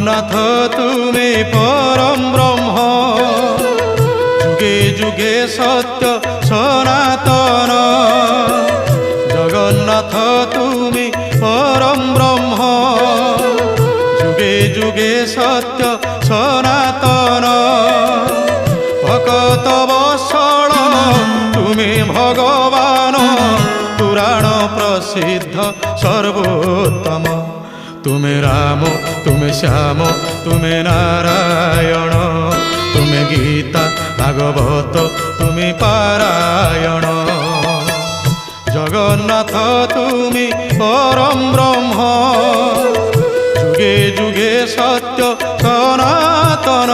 জগন্নাথ তুমি পরম ব্রহ্ম, যুগে যুগে সত্য সনাতন। জগন্নাথ তুমি পরম ব্রহ্ম, যুগে যুগে সত্য সনাতন। ভকত বৎসল তুমি ভগবান, পুরাণ প্রসিদ্ধ সর্বোত্তম। তুমি রাম, তুমি শ্যাম, তুমি নারায়ণ, তুমি গীতা ভাগবত, তুমি পারায়ণ। জগন্নাথ তুমি পরম ব্রহ্ম, যুগে যুগে সত্য সনাতন।